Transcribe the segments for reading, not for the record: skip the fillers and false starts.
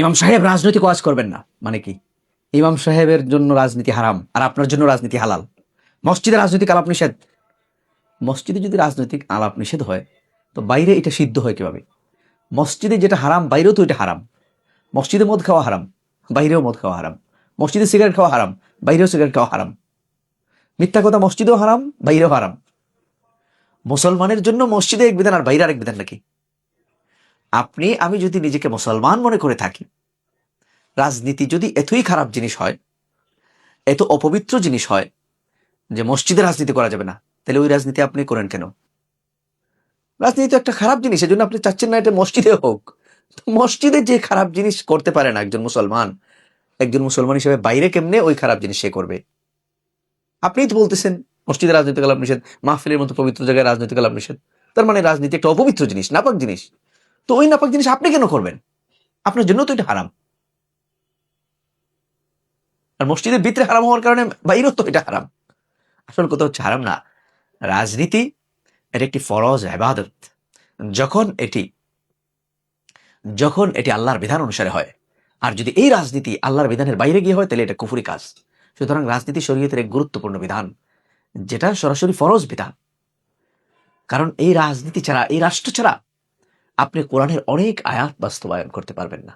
ইমাম সাহেব রাজনৈতিক ওয়াজ করবেন না মানে কি? ইমাম সাহেবের জন্য রাজনীতি হারাম আর আপনার জন্য রাজনীতি হালাল। মসজিদে রাজনৈতিক আলাপ নিষেধ। মসজিদে যদি রাজনৈতিক আলাপ নিষেধ হয় তো বাইরে এটা সিদ্ধ হয় কিভাবে? মসজিদে যেটা হারাম বাইরেও তো এটা হারাম। মসজিদে মদ খাওয়া হারাম, বাইরেও মদ খাওয়া হারাম। মসজিদে সিগারেট খাওয়া হারাম, বাইরেও সিগারেট খাওয়া হারাম। মিথ্যা কথা মসজিদেও হারাম, বাইরেও হারাম। মুসলমানের জন্য মসজিদে এক বিধান আর বাইরে আরেক বিধান নাকি? আপনি আমি যদি নিজেকে মুসলমান মনে করে থাকি, রাজনীতি যদি এতই খারাপ জিনিস হয়, এত অপবিত্র জিনিস হয় যে মসজিদে রাজনীতি করা যাবে না, তাহলে ওই রাজনীতি আপনি করেন কেন? রাজনীতি তো একটা খারাপ জিনিস, এজন্য আপনি চাচ্ছেন না এটা মসজিদে হোক। তো মসজিদে যে খারাপ জিনিস করতে পারে না একজন মুসলমান, একজন মুসলমান হিসেবে বাইরে কেমনে ওই খারাপ জিনিস সে করবে? আপনিই তো বলতেছেন মসজিদে রাজনৈতিক আলাপ নিষেধ, মাহফিলের মতো পবিত্র জায়গায় রাজনৈতিক আলাপ নিষেধ। তার মানে রাজনীতি একটা অপবিত্র জিনিস, নাপাক জিনিস। তো ওই নাপাক জিনিস আপনি কেন করবেন? আপনার জন্য তো এটা হারাম। আর মসজিদের ভিতরে হারাম হওয়ার কারণে বাইরেও তো এটা হারাম। আসল কথা হচ্ছে হারাম না, রাজনীতি এটা একটি ফরজ ইবাদত। যখন এটি যখন এটি আল্লাহর বিধান অনুসারে হয়, আর যদি এই রাজনীতি আল্লাহর বিধানের বাইরে গিয়ে হয় তাহলে এটা কুফরি কাজ। সুতরাং রাজনীতি শরীয়তের এক গুরুত্বপূর্ণ বিধান, যেটা সরাসরি ফরজ বিধান। কারণ এই রাজনীতি ছাড়া, এই রাষ্ট্র ছাড়া আপনি কোরআনের অনেক আয়াত বাস্তবায়ন করতে পারবেন না।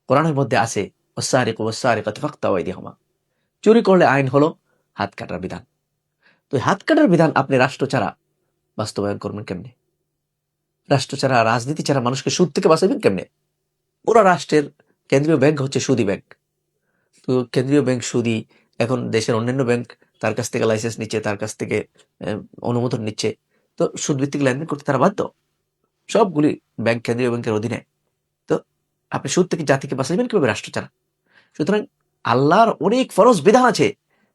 কোরআনের মধ্যে আছে ওয়াসসারিকু ওয়াসসারিকাতু ফাকতাউ আইদিয়াহুমা, চুরি করলে আইন হলো হাত কাটার বিধান। তো হাত কাটার বিধান আপনি রাষ্ট্র ছাড়া বাস্তবায়ন করবেন কেমনে? রাষ্ট্র ছাড়া, রাজনীতি ছাড়া মানুষকে সুদ থেকে বাঁচাবেন কেমনে? পুরো রাষ্ট্রের কেন্দ্রীয় ব্যাংক হচ্ছে সুদী ব্যাংক। তো কেন্দ্রীয় ব্যাংক সুদী, এখন দেশের অন্যান্য ব্যাংক তার কাছ থেকে লাইসেন্স নিচ্ছে, তার কাছ থেকে অনুমোদন নিচ্ছে। তো সুদভিত্তিক লেনদেন করতে তারা বাধ্য। সবগুলি ব্যাংক কেন্দ্রীয় ব্যাংকের অধীনে। তো আপনি সুদ থেকে জাতিকে বাঁচাবেন কিভাবে রাষ্ট্র ছাড়া? সুতরাং আল্লাহর অনেক ফরজ বিধান আছে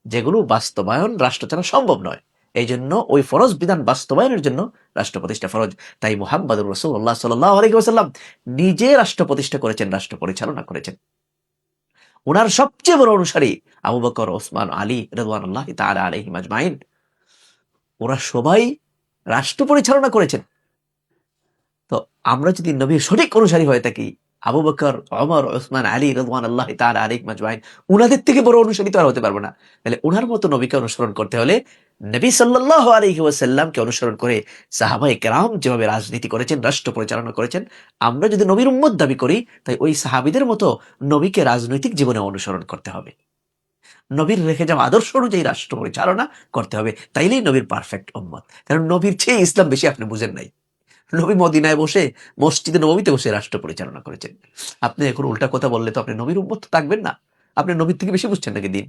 যেগুলো বাস্তবায়ন রাষ্ট্র ছাড়া সম্ভব নয়। এই জন্য ওই ফরজ বিধান বাস্তবায়নের জন্য রাষ্ট্র প্রতিষ্ঠা ফরজ। তাই মুহাম্মদুর রাসূলুল্লাহ সাল্লাল্লাহু আলাইহি ওয়াসাল্লাম নিজে রাষ্ট্র প্রতিষ্ঠা করেছেন, রাষ্ট্র পরিচালনা করেছেন। ওনার সবচেয়ে বড় অনুসারী আবু বকর, ওসমান, আলী রাদিয়াল্লাহু তাআলা আলাইহিম আজমাইন, ওরা সবাই রাষ্ট্র পরিচালনা করেছেন। তো আমরা যদি নবীর সঠিক অনুসারী হয়ে থাকি, আবু বকর, ওমর, ওসমান, আলী রাদিয়াল্লাহু তাআলা আলাইহিম আজমাইন, উনাদের থেকে বড় অনুসারী তো আর হতে পারবো না। তাহলে উনার মতো নবীকে অনুসরণ করতে হলে নবী সাল্লাল্লাহু আলাইহি ওয়াসাল্লামকে অনুসরণ করে সাহাবায়ে কেরাম যেভাবে রাজনীতি করেছেন, রাষ্ট্র পরিচালনা করেছেন, আমরা যদি নবীর উম্মত দাবি করি, তাই ওই সাহাবীদের মতো নবীকে রাজনৈতিক জীবনে অনুসরণ করতে হবে। নবীর রেখে যাওয়া আদর্শ অনুযায়ী রাষ্ট্র পরিচালনা করতে হবে, তাইলেই নবীর পারফেক্ট উম্মত। কারণ নবীর চেয়ে ইসলাম বেশি আপনি বুঝেন নাই। নবী মদিনায় বসে, মসজিদে নববীতে বসে রাষ্ট্র পরিচালনা করেছেন। আপনি এখন উল্টা কথা বললে তো আপনি নবীর উম্মত থাকবেন না। আপনি নবীর থেকে বেশি বুঝছেন নাকি দিন?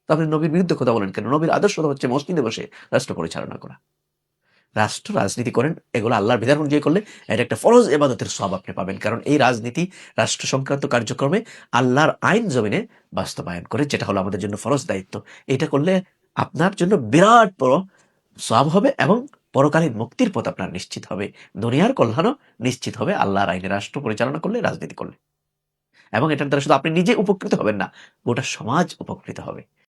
তো আপনি নবীর বিরুদ্ধে কথা বলেন কেন? নবীর আদর্শ হচ্ছে মসজিদে বসে রাষ্ট্র পরিচালনা করা। রাষ্ট্র রাজনীতি করেন, এগুলো আল্লাহর বিধান অনুযায়ী করলে এটা একটা ফরজ ইবাদতের সওয়াব আপনি পাবেন। কারণ এই রাজনীতি রাষ্ট্র সংক্রান্ত কার্যক্রমে আল্লাহর আইন জমিনে বাস্তবায়ন করে, যেটা হলো আমাদের জন্য ফরজ দায়িত্ব। এটা করলে আপনার জন্য বিরাট বড় সওয়াব হবে এবং পরকালীন মুক্তির পথ আপনার নিশ্চিত হবে। দুনিয়ার কল্যাণও নিশ্চিত হবে আল্লাহর আইনে রাষ্ট্র পরিচালনা করলে, রাজনীতি করলে। এবং এটার দ্বারা শুধু আপনি নিজে উপকৃত হবেন না, গোটা সমাজ উপকৃত হবে।